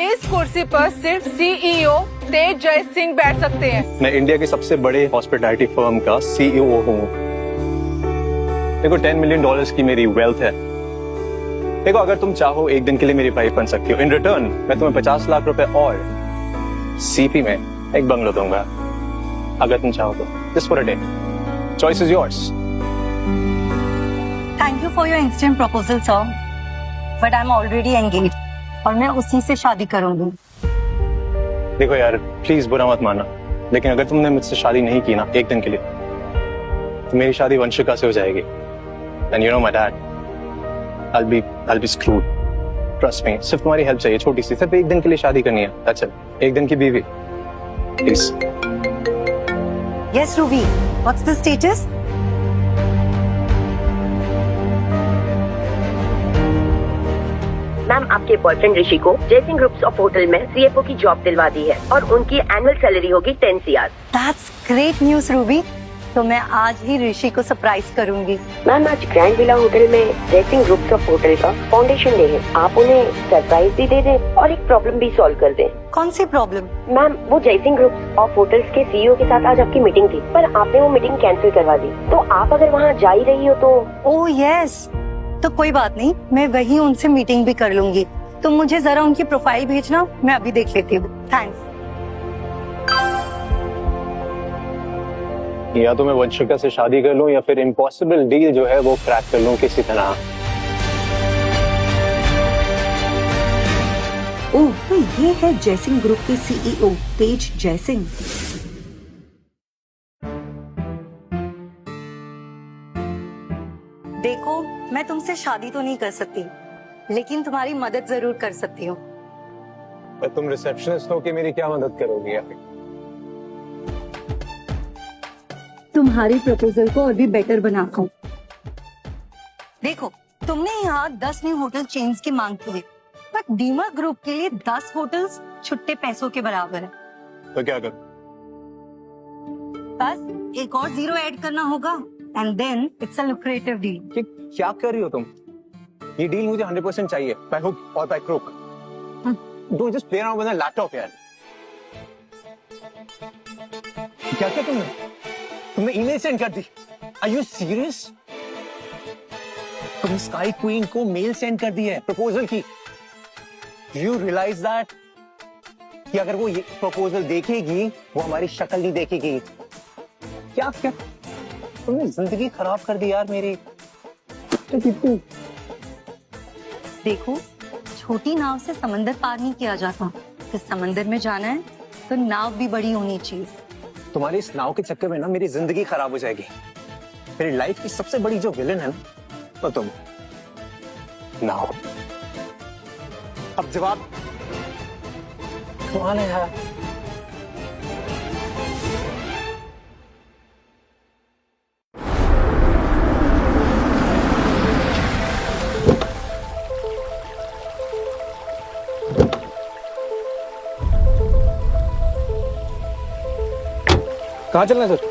इस कुर्सी पर सिर्फ सीईओ तेज जय सिंह बैठ सकते हैं। मैं इंडिया के सबसे बड़े हॉस्पिटैलिटी फर्म का सीईओ हूँ। देखो $10 मिलियन की मेरी वेल्थ है। देखो अगर तुम चाहो एक दिन के लिए मेरी वाइफ बन सकती हो। इन रिटर्न मैं तुम्हें 50 लाख रुपए और सीपी में एक बंगलो दूंगा अगर तुम चाहो तो। Just for a day. Choice is yours. Thank you for your instant proposal sir, but I am already engage और मैं उसी से शादी करूंगी। देखो यार प्लीज बुरा मत मानना, लेकिन अगर तुमने मुझसे शादी नहीं की ना एक दिन के लिए तो मेरी शादी वंशिका से हो जाएगी। And you know my dad, I'll be screwed. Trust me. सिर्फ तुम्हारी हेल्प चाहिए, छोटी सी, सिर्फ एक दिन के लिए शादी करनी है। That's it. एक दिन की बीवी। Please. Yes, Ruby. What's the status? Ma'am आपके बॉयफ्रेंड ऋषि को जयसिंह ग्रुप्स ऑफ होटल में सीएफओ की जॉब दिलवा दी है और उनकी एनुअल सैलरी होगी 10 CR। That's great news, Ruby. तो मैं आज ही ऋषि को सरप्राइज करूंगी। मैम आज ग्रैंड विला होटल में जयसिंह ग्रुप्स ऑफ होटल का फाउंडेशन डे है। आप उन्हें सरप्राइज भी दे दें और एक प्रॉब्लम भी सॉल्व कर दें। कौन सी प्रॉब्लम? मैम वो जयसिंह ग्रुप्स ऑफ होटल्स के सीईओ के साथ आज आपकी मीटिंग थी, पर आपने वो मीटिंग कैंसिल करवा दी। तो आप अगर वहाँ जा ही रही हो तो। ओह यस, तो कोई बात नहीं, मैं वही उनसे मीटिंग भी कर लूंगी। तुम मुझे जरा उनकी प्रोफाइल भेजना, मैं अभी देख लेती हूँ। थैंक्स। या तो मैं वंशिका से शादी कर लूं या फिर इम्पॉसिबल डील जो है वो क्रैक कर लूं किसी तरह। ओह, तो ये है जयसिंह ग्रुप के सीईओ तेज जयसिंह। देखो मैं तुमसे शादी तो नहीं कर सकती, लेकिन तुम्हारी मदद जरूर कर सकती हूँ। पर तुम रिसेप्शनिस्ट हो कि मेरी क्या मदद करोगी यार? तुम्हारी प्रपोजल को और भी बेटर बनाता हूँ। देखो तुमने यहाँ 10 न्यू होटल चेन्स की मांग की है, पर डीमर ग्रुप के लिए 10 होटल्स छुट्टे पैसों के बराबर है। तो क्या करूं? बस एक और जीरो ऐड करना होगा and then it's a lucrative deal. ये क्या कर रही हो तुम? ये डील मुझे 100% चाहिए, बाय हुक और by crook. Don't just play around with the laptop यार। क्या क्या तुमने ईमेल सेंड कर दी? Are you serious? तुमने स्काई क्वीन को मेल सेंड कर दी है प्रपोजल की। यू रियलाइज दैट कि अगर वो ये प्रपोजल देखेगी वो हमारी शक्ल नहीं देखेगी। क्या क्या तुमने जिंदगी खराब कर दी यार मेरी। देखो छोटी नाव से समंदर पार नहीं किया जाता, तो समंदर में जाना है तो नाव भी बड़ी होनी चाहिए। तुम्हारी इस नाव के चक्कर में ना मेरी जिंदगी खराब हो जाएगी। मेरी लाइफ की सबसे बड़ी जो विलन है ना वो तुम। नाव। अब जवाब कमाल है यार। कहाँ चलना है सर?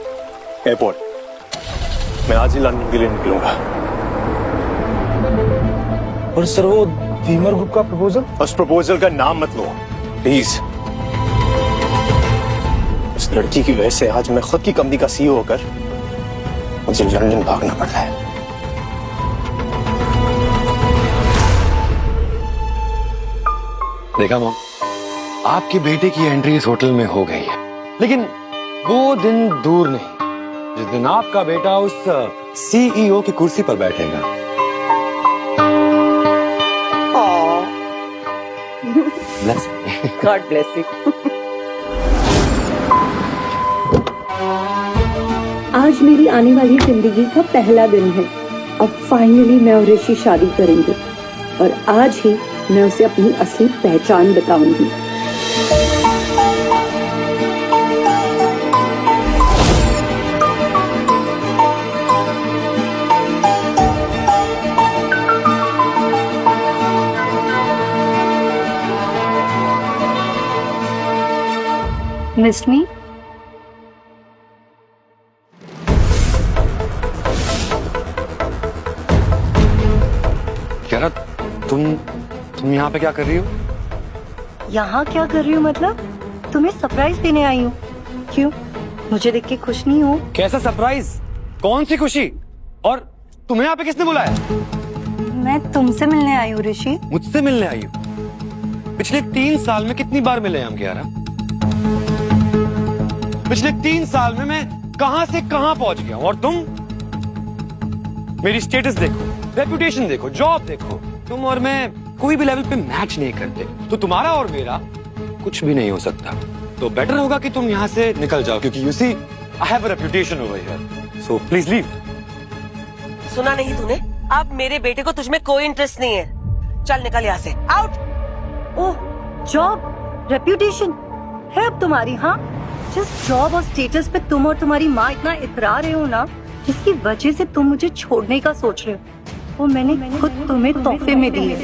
एयरपोर्ट। मैं आज ही लंदन के लिए निकलूंगा। और सर वो डीमर ग्रुप का प्रपोजल? उस प्रपोजल का नाम मत लो प्लीज। उस लड़की की वजह से आज मैं खुद की कंपनी का सीईओ होकर मुझे लंदन भागना पड़ रहा है। देखा मॉम, आपके बेटे की एंट्री इस होटल में हो गई है, लेकिन वो दिन दूर नहीं जिस दिन आपका बेटा उस सीईओ की कुर्सी पर बैठेगा। God bless you. आज मेरी आने वाली जिंदगी का पहला दिन है। अब फाइनली मैं और ऋषि शादी करेंगे और आज ही मैं उसे अपनी असली पहचान बताऊंगी। मिस मी? क्या तुम यहाँ पे क्या कर रही हो? यहाँ क्या कर रही हूँ? मतलब तुम्हें सरप्राइज देने आई हूँ। क्यों, मुझे देख के खुश नहीं हो? कैसा सरप्राइज? कौन सी खुशी? और तुम्हें यहाँ पे किसने बुलाया? मैं तुमसे मिलने आई हूँ ऋषि। मुझसे मिलने आई हो? पिछले 3 साल में कितनी बार मिले हम कियारा? पिछले 3 साल में मैं कहां से कहां पहुंच गया हूं, और तुम? मेरी स्टेटस देखो, रेपुटेशन देखो, जॉब देखो, तुम और मैं कोई भी लेवल पे मैच नहीं करते, तो तुम्हारा और मेरा कुछ भी नहीं हो सकता। तो बेटर होगा कि तुम यहाँ से निकल जाओ, क्योंकि you see I have a reputation over here, so please leave. सुना नहीं तूने? अब मेरे बेटे को तुझमें कोई इंटरेस्ट नहीं है। चल निकल यहाँ से, आउट। ओह, जॉब, रेप्यूटेशन है अब तुम्हारी? हाँ, जिस जॉब और स्टेटस पे तुम और तुम्हारी माँ इतना इतरा रहे हो ना, जिसकी वजह से तुम मुझे छोड़ने का सोच रहे हो, वो मैंने खुद तुम्हें तोहफे में दी है।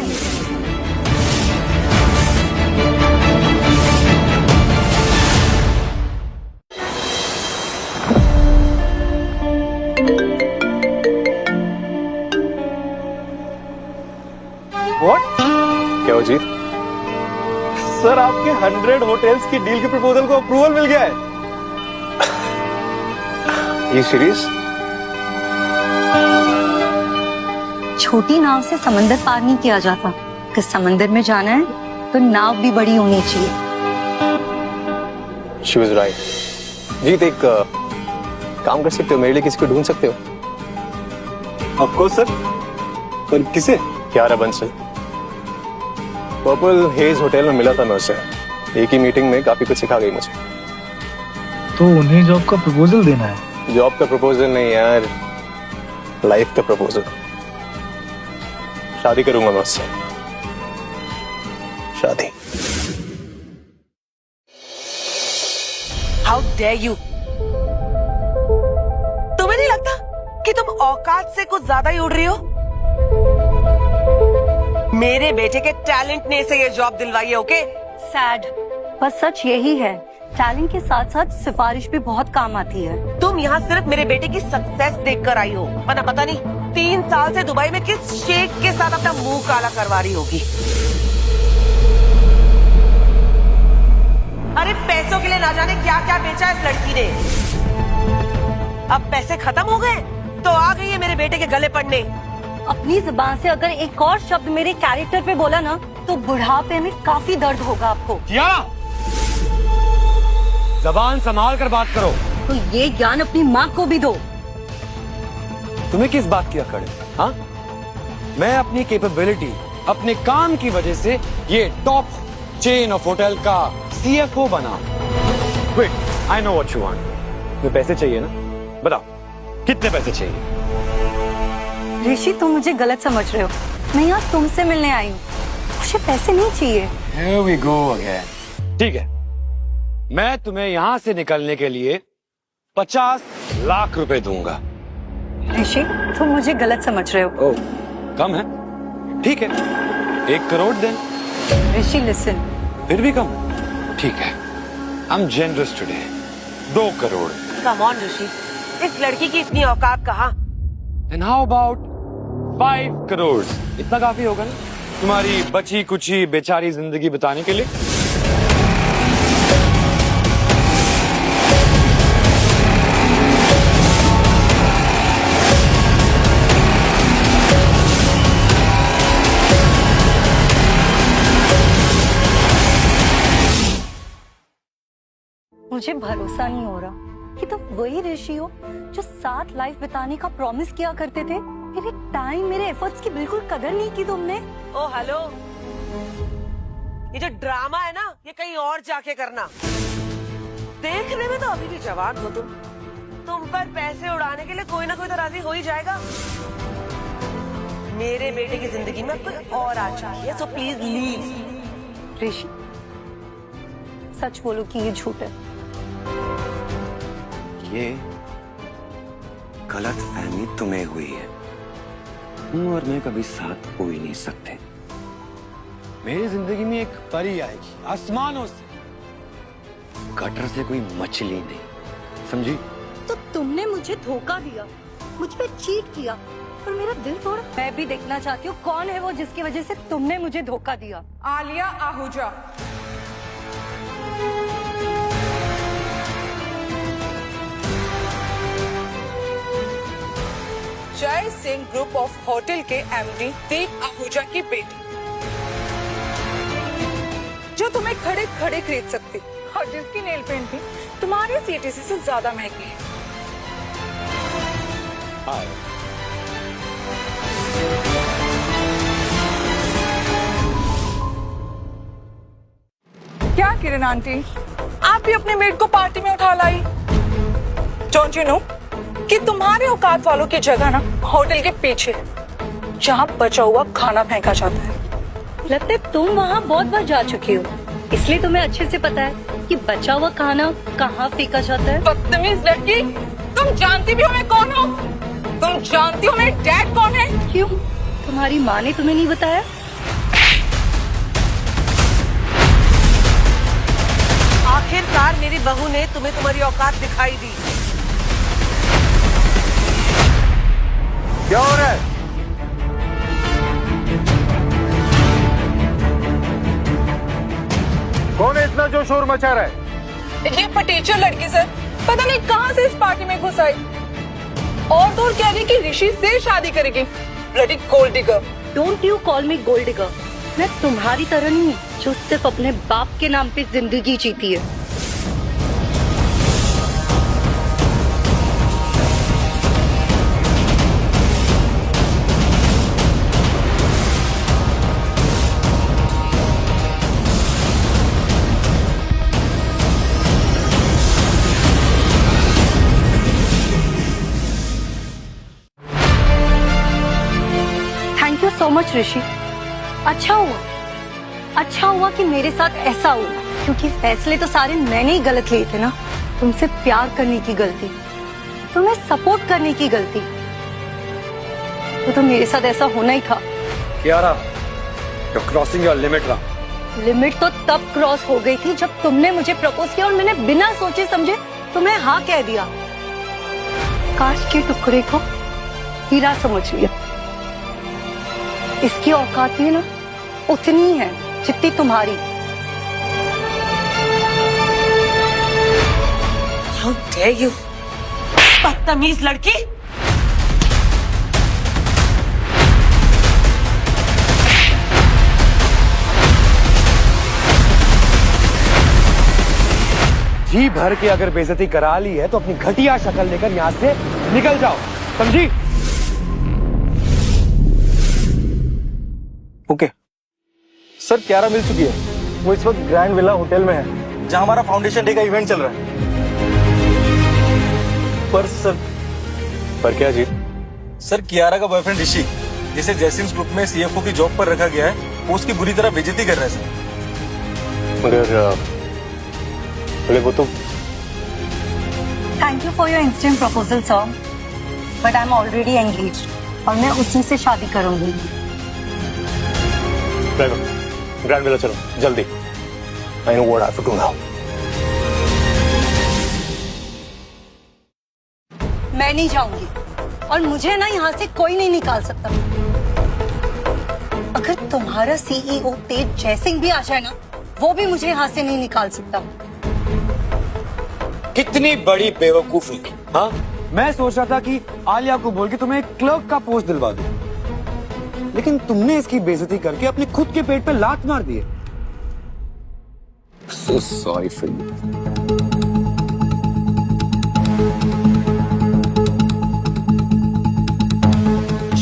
What? क्या हो जीत? सर, आपके 100 होटल्स की डील के प्रपोजल को अप्रूवल मिल गया है। ये सीरीज? छोटी नाव से समंदर पार नहीं किया जाता। अगर समंदर में जाना है तो नाव भी बड़ी होनी चाहिए। She was right. जीत, एक काम कर सकते हो, मेरे लिए किसी को ढूंढ सकते हो? Of course sir. पर किसे? Kiara Bansal. Purple hedge hotel में मिला था मैं उससे। एक ही मीटिंग में काफी कुछ सिखा गई मुझे। तो उन्हें जॉब का प्रपोजल देना है? जॉब का प्रपोजल नहीं यार, लाइफ का प्रपोजल। शादी करूंगा मैं उससे। शादी। How dare you! तुम्हें नहीं लगता कि तुम औकात से कुछ ज्यादा ही उड़ रही हो? मेरे बेटे के टैलेंट ने इसे ये जॉब दिलवाई है, ओके? सैड, पर सच यही है, टैलेंट के साथ साथ सिफारिश भी बहुत काम आती है। तुम यहाँ सिर्फ मेरे बेटे की सक्सेस देखकर आई हो, वरना पता नहीं 3 साल से दुबई में किस शेख के साथ अपना मुंह काला करवा रही होगी। अरे पैसों के लिए ना जाने क्या क्या बेचा इस लड़की ने। अब पैसे खत्म हो गए तो आ गई है मेरे बेटे के गले पड़ने। अपनी जुबान से अगर एक और शब्द मेरे कैरेक्टर पे बोला ना, तो बुढ़ापे में काफी दर्द होगा आपको। क्या? जबान संभाल कर बात करो। तो ये ज्ञान अपनी माँ को भी दो। तुम्हें किस बात की अकड़ है? हाँ? मैं अपनी कैपेबिलिटी, अपने काम की वजह से ये टॉप चेन ऑफ होटल का CFO बना। Wait, I know what you want. तुम्हें पैसे चाहिए ना? बताओ, कितने पैसे चाहिए? ऋषि, तुम मुझे गलत समझ रहे हो। मैं यहाँ तुमसे मिलने आई हूँ, मुझे पैसे नहीं चाहिए। Here we go again. ठीक है, मैं तुम्हें यहाँ से निकलने के लिए 50 लाख रुपए दूंगा। ऋषि, तुम मुझे गलत समझ रहे हो। ओह, कम है? ठीक है, 1 करोड़ दें। ऋषि लिसन। फिर भी कम? ठीक है, I'm generous today. 2 crore. Come on Rishi, इस लड़की की इतनी औकात कहाँ? And how about 5 crore? इतना काफी होगा ना तुम्हारी बची कुची बेचारी जिंदगी बिताने के लिए? मुझे भरोसा नहीं हो रहा कि तुम वही ऋषि हो जो साथ लाइफ बिताने का प्रॉमिस किया करते थे। मेरे टाइम, मेरे एफर्ट्स की बिल्कुल कदर नहीं की तुमने। ओ हेलो, ये जो ड्रामा है ना, ये कहीं और जाके करना। देखने में तो अभी भी जवान हो तुम पर पैसे उड़ाने के लिए कोई ना कोई तो राजी हो ही जाएगा। मेरे बेटे की जिंदगी में कोई और आ चाहिए, सो प्लीज लीव। ऋषि, सच बोलो कि ये झूठ है। ये गलत फहमी तुम्हें हुई है। तुम और मैं कभी साथ हो ही नहीं सकते। मेरी जिंदगी में एक परी आएगी आसमानों से, गटर से कोई मछली नहीं, समझी? तो तुमने मुझे धोखा दिया, मुझ पे चीट किया और मेरा दिल तोड़ा। मैं भी देखना चाहती हूँ कौन है वो जिसकी वजह से तुमने मुझे धोखा दिया। आलिया आहूजा। जय सिंह ग्रुप ऑफ होटल के एमडी दीप आहूजा की बेटी, जो तुम्हें खड़े खड़े खरीद सकती और जिसकी नेल पेंट भी तुम्हारे सीटीसी से ज्यादा महंगी है। क्या किरण आंटी, आप भी अपने मेड को पार्टी में उठा लाई? डोंट यू नो कि तुम्हारे औकात वालों की जगह ना होटल के पीछे है, जहाँ बचा हुआ खाना फेंका जाता है। लगता है तुम वहाँ बहुत बार जा चुकी हो, इसलिए तुम्हें अच्छे से पता है कि बचा हुआ खाना कहाँ फेंका जाता है। बदतमीज लड़की, तुम जानती भी हो मैं कौन हूँ? तुम जानती हो मेरे डैड कौन है? क्यों, तुम्हारी माँ ने तुम्हें नहीं बताया? आखिरकार मेरी बहू ने तुम्हें तुम्हारी औकात दिखाई दी। क्या हो रहा है? कौन है इतना जो शोर मचा रहा है? ये पटेचर लड़की सर, पता नहीं कहाँ से इस पार्टी में घुस आई और तो कह रही कि ऋषि से शादी करेगी। Bloody gold digger. Don't you call me gold digger. मैं तुम्हारी तरह नहीं हूँ जो सिर्फ अपने बाप के नाम पे जिंदगी जीती है। थैंक यू सो मच ऋषि। अच्छा हुआ कि मेरे साथ ऐसा हुआ, क्योंकि फैसले तो सारे मैंने ही गलत लिए थे ना। तुमसे प्यार करने की गलती, तुम्हें सपोर्ट करने की गलती, तो मेरे साथ ऐसा होना ही था। Kiara, you're crossing your limit now. Limit तो तब क्रॉस हो गई थी जब तुमने मुझे प्रपोज किया और मैंने बिना सोचे समझे तुम्हें हाँ कह दिया। कांच के टुकड़े को हीरा समझ लिया। इसकी औकात भी ना उतनी ही है जितनी तुम्हारी। How dare you, बदतमीज लड़की। जी भर के अगर बेइज्जती करा ली है तो अपनी घटिया शक्ल लेकर यहाँ से निकल जाओ, समझी? ओके सर, क्यारा मिल चुकी है। वो इस वक्त ग्रैंड विला होटल में है, जहां हमारा फाउंडेशन डे का इवेंट चल रहा है। पर सर, पर क्या जी? सर, कियारा का बॉयफ्रेंड ऋषि, जिसे जयसिंह ग्रुप में सीएफओ की जॉब पर रखा गया है, वो उसकी बुरी तरह बेइज्जती कर रहा है सर। मगर वो तो। Thank you for your instant proposal sir, but I am already engaged और मैं उसी से शादी करूंगी। ग्रैंड विला चलो जल्दी। I know what I have to do now. मैं नहीं जाऊंगी और मुझे ना यहाँ से कोई नहीं निकाल सकता। अगर तुम्हारा सीईओ तेज जयसिंह भी आ जाए ना, वो भी मुझे यहाँ से नहीं निकाल सकता। कितनी बड़ी बेवकूफी। हाँ, मैं सोच रहा था कि आलिया को बोल के तुम्हें एक क्लर्क का पोस्ट दिलवा दूं, लेकिन तुमने इसकी बेइज्जती करके अपने खुद के पेट पे लात मार दी है। So sorry for you.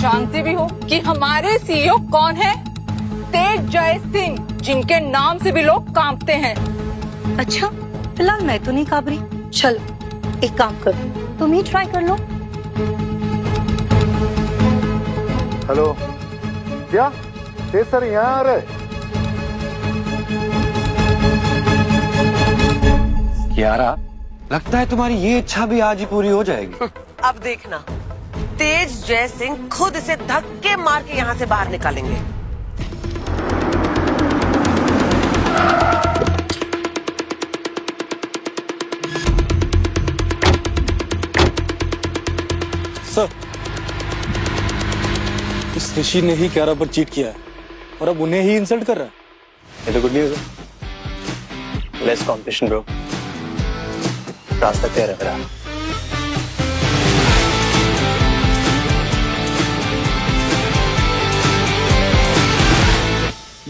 जानते भी हो कि हमारे सीईओ कौन है? तेज जय सिंह, जिनके नाम से भी लोग कांपते हैं। अच्छा, फिलहाल मैं तो नहीं काबरी। चलो एक काम करो, तुम ही ट्राई कर लो। हेलो, क्या तेज सर यहाँ आ रहे? कियारा, लगता है तुम्हारी ये इच्छा भी आज ही पूरी हो जाएगी। अब देखना, तेज जय सिंह खुद इसे धक्के मार के यहाँ से बाहर निकालेंगे। सर, इस ऋषि ने ही क्यारा पर चीट किया है और अब उन्हें ही इंसल्ट कर रहा है। ये तो गुड न्यूज़ है। लेस कॉम्पिटिशन ब्रो, रास्ता तय है मेरा।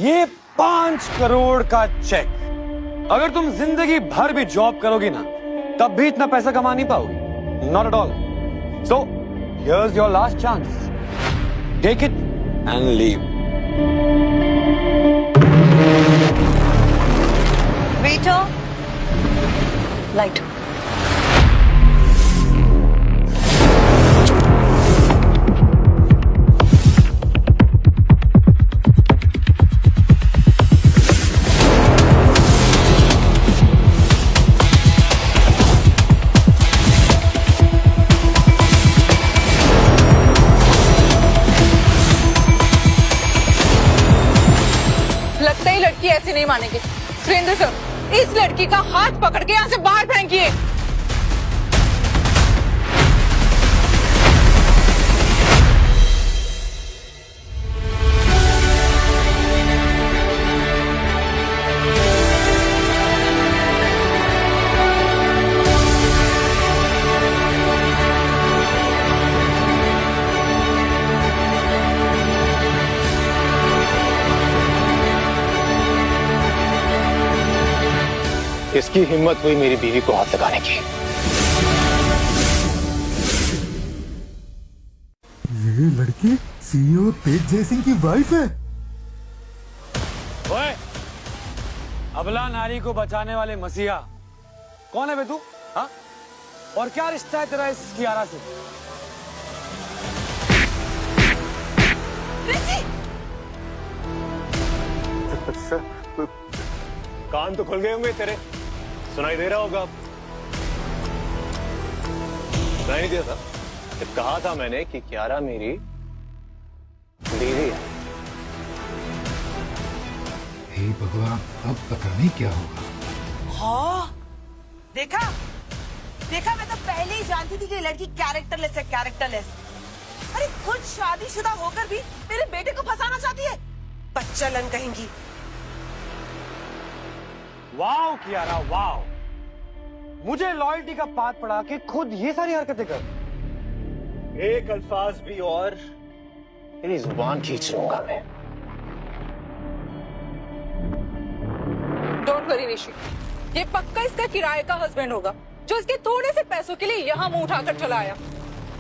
ये 5 करोड़ का चेक। अगर तुम जिंदगी भर भी जॉब करोगी ना, तब भी इतना पैसा कमा नहीं पाओगी। Not at all. So here's your last chance, take it and leave. Waiter, light. लगता है लड़की ऐसे नहीं मानेगी। सुरेंद्र सर, इस लड़की का हाथ पकड़ के यहाँ से बाहर फेंकिए। इसकी हिम्मत हुई मेरी बीवी को हाथ लगाने की। ये लड़की सीईओ तेज जयसिंह की वाइफ है। ओए, अबला नारी को बचाने वाले मसीहा कौन है बे तू? हाँ? और क्या रिश्ता है तेरा इस कियारा से? कान तो खुल गए होंगे तेरे, सुनाई दे रहा होगा। सुनाई नहीं दिया था? जब कहा था मैंने कि कियारा मेरी बीवी है। हे भगवान, अब पता नहीं क्या होगा। हाँ, देखा देखा, मैं तो पहले ही जानती थी कि ये लड़की कैरेक्टरलेस है, कैरेक्टरलेस। अरे खुद शादीशुदा होकर भी मेरे बेटे को फंसाना चाहती है, बच्चलन कहेंगी। Wow Kiara, wow. मुझे लॉयल्टी का पाठ पढ़ा के खुद ये सारी हरकतें कर। एक अल्फाज भी और मेरी जुबान खींच लूंगा मैं। डोंट वरी ऋषि, ये पक्का इसका किराए का हस्बैंड होगा जो इसके थोड़े से पैसों के लिए यहाँ मुंह उठाकर चला आया।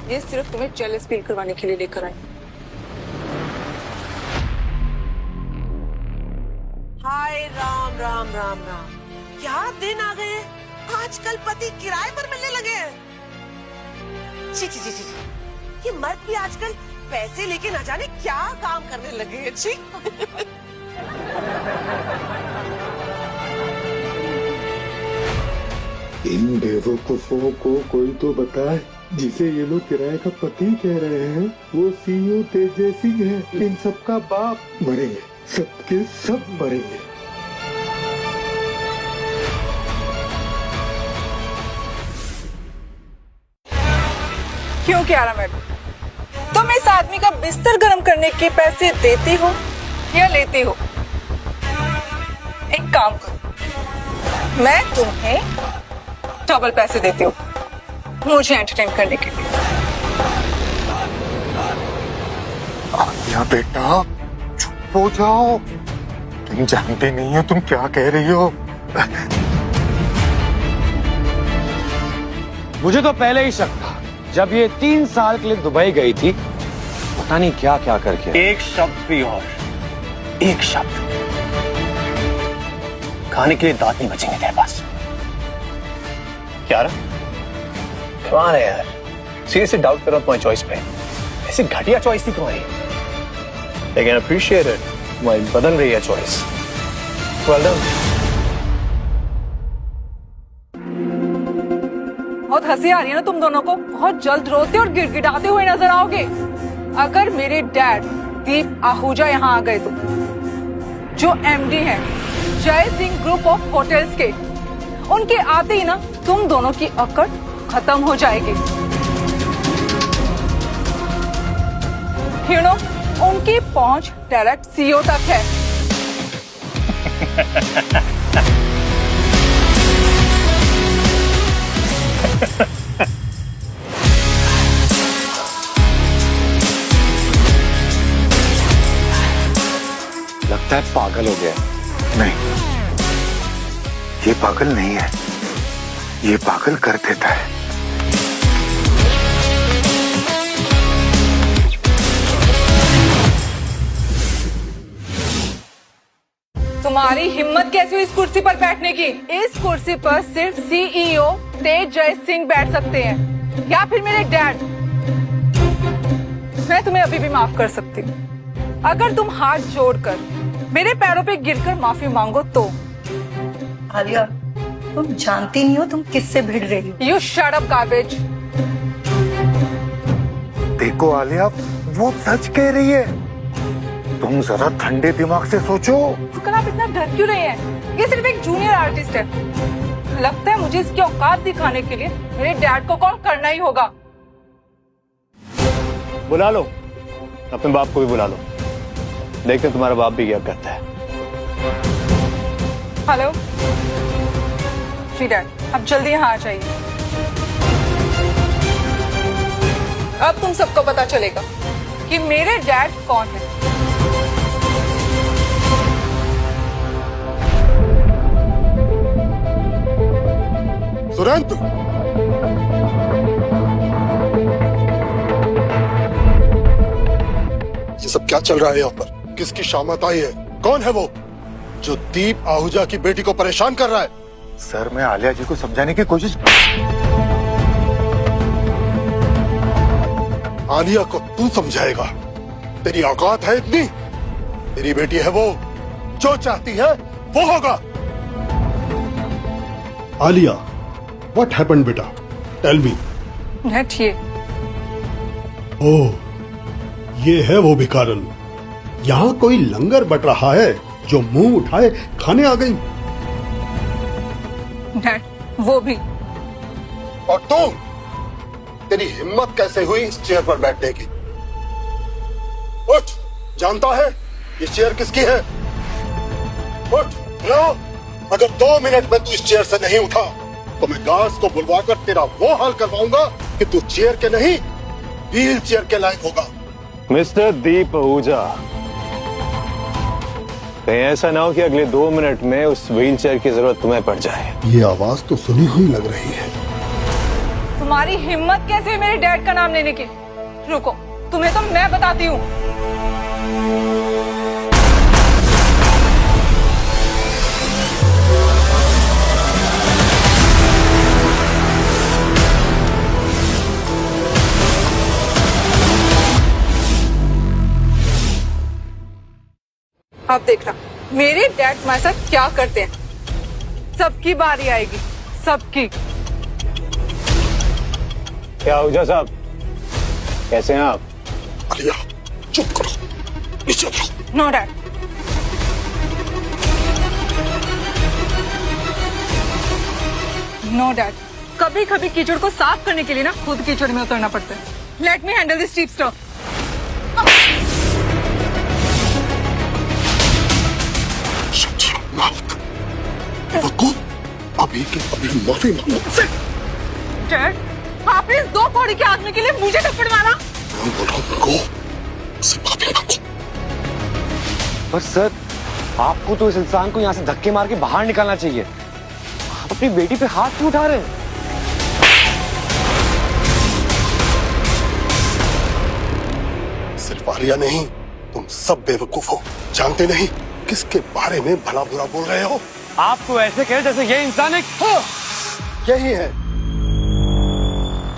ये सिर्फ तुम्हें जेलस फील करवाने के लिए लेकर आई। हाय राम राम राम राम, क्या दिन आ गए। आजकल पति किराए पर मिलने लगे हैं। छी छी छी छी, ये मर्द भी आजकल पैसे लेके न जाने क्या काम करने लगे हैं। छी। इन बेवकूफों को कोई तो बताए, जिसे ये लोग किराए का पति कह रहे हैं, वो सीईओ तेज जयसिंह है। इन सबका बाप मरेंगे, सबके सब मरेंगे। क्यों कियारा मैडम, तुम इस आदमी का बिस्तर गर्म करने के पैसे देती हो या लेती हो? एक काम करो, मैं तुम्हें डबल पैसे देती हूँ मुझे एंटरटेन करने के लिए। आलिया बेटा, चुप हो जाओ। तुम जानते नहीं हो तुम क्या कह रही हो। मुझे तो पहले ही शक था, जब ये 3 साल के लिए दुबई गई थी, पता नहीं क्या क्या करके। एक शब्द भी और, एक शब्द, खाने के लिए दांत नहीं बचेंगे तेरे पास। क्या कमाल है यार, सीरियसली डाउट कर रहा हूं तुम्हारी चॉइस पे। ऐसी घटिया चॉइस थी तुम्हारी, लेकिन अप्रिशिएट इट, तुम्हारी बदल रही है चॉइस। Well done. बहुत हंसी आ रही है ना तुम दोनों को? बहुत जल्द रोते और गिड़गिड़ाते हुए नजर आओगे। अगर मेरे डैड दीप आहूजा यहाँ आ गए तो, जो एमडी हैं जय सिंह ग्रुप ऑफ होटल्स के, उनके आते ही ना तुम दोनों की अकड़ खत्म हो जाएगी। यू नो, उनकी पहुंच डायरेक्ट सीईओ तक है। लगता लगता है पागल हो गया। नहीं, ये पागल नहीं है, ये पागल कर देता है। तुम्हारी हिम्मत कैसी हुई इस कुर्सी पर बैठने की? इस कुर्सी पर सिर्फ सीईओ तेज जय सिंह बैठ सकते हैं या फिर मेरे डैड। मैं तुम्हें अभी भी माफ कर सकती हूँ अगर तुम हाथ जोड़कर मेरे पैरों पे गिरकर माफी मांगो तो। आलिया, तुम जानती नहीं हो तुम किससे भिड़ रही हो। You shut up garbage. देखो आलिया, वो सच कह रही है। तुम जरा ठंडे दिमाग से सोचो। कल आप इतना डर क्यों रहे हैं? ये सिर्फ एक जूनियर आर्टिस्ट है। लगता है मुझे इसकी औकात दिखाने के लिए मेरे डैड को कॉल करना ही होगा। बुला लो, अपने बाप को भी बुला लो, देखते हैं तुम्हारा बाप भी क्या करता है। हेलो जी डैड, अब जल्दी यहाँ आ जाइए। अब तुम सबको पता चलेगा कि मेरे डैड कौन है। सुरेंद्र, ये सब क्या चल रहा है यहाँ पर? किसकी शामत आई है? कौन है वो जो दीप आहूजा की बेटी को परेशान कर रहा है? सर, मैं आलिया जी को समझाने की कोशिश। आलिया को तू समझाएगा? तेरी औकात है इतनी? तेरी बेटी है वो, जो चाहती है वो होगा। आलिया, what happened बेटा? Tell me. डैड ये ओह, ये है वो भिखारन। यहाँ कोई लंगर बट रहा है जो मुंह उठाए खाने आ गई। डैड वो भी। और तुम, तेरी हिम्मत कैसे हुई इस चेयर पर बैठने की? उठ, जानता है ये चेयर किसकी है? उठ, लो। अगर 2 मिनट में तू इस चेयर से नहीं उठा तो मैं गार्ड्स को बुलवाकर तेरा वो हाल करवाऊंगा कि तू चेयर के नहीं व्हील चेयर के लायक होगा। मिस्टर दीप आहूजा, कहीं ऐसा ना हो कि अगले 2 मिनट में उस व्हील चेयर की जरूरत तुम्हें पड़ जाए। ये आवाज तो सुनी हुई लग रही है। तुम्हारी हिम्मत कैसे हुई मेरे डैड का नाम लेने की? रुको, तुम्हें तो मैं बताती हूँ। अब देखना मेरे डैड तुम्हारे साथ क्या करते हैं। सबकी बारी आएगी, सबकी। क्या आहूजा साहब, कैसे हैं आप? आलिया, चुप करो, नीचे उतरो। No dad. नो डैड, कभी कभी कीचड़ को साफ करने के लिए ना खुद कीचड़ में उतरना पड़ता है। Let me handle this cheap stuff. अभी के अभी माफी मांगो। डैड, आपने इस 2 कौड़ी के आदमी के लिए मुझे थप्पड़ मारा। मैं बोल रहा हूं को, उसे माफी मांगो। पर सर, आपको तो इस इंसान को यहाँ से धक्के मार के बाहर निकालना चाहिए। आप अपनी बेटी पे हाथ क्यों उठा रहे हैं? सिर्फ आलिया नहीं, तुम सब बेवकूफ हो। जानते नहीं किसके बारे में भला बुरा बोल रहे हो। आप तो ऐसे कह जैसे ये इंसान एक। हाँ, यही है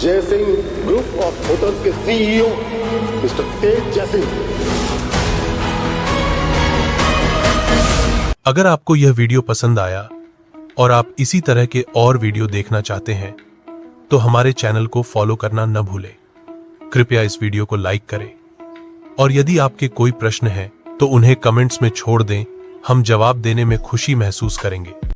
जय सिंह ग्रुप ऑफ होटल्स के सीईओ मिस्टर तेज जय सिंह। अगर आपको यह वीडियो पसंद आया और आप इसी तरह के और वीडियो देखना चाहते हैं तो हमारे चैनल को फॉलो करना न भूलें। कृपया इस वीडियो को लाइक करें और यदि आपके कोई प्रश्न है तो उन्हें कमेंट्स में छोड़ दें, हम जवाब देने में खुशी महसूस करेंगे।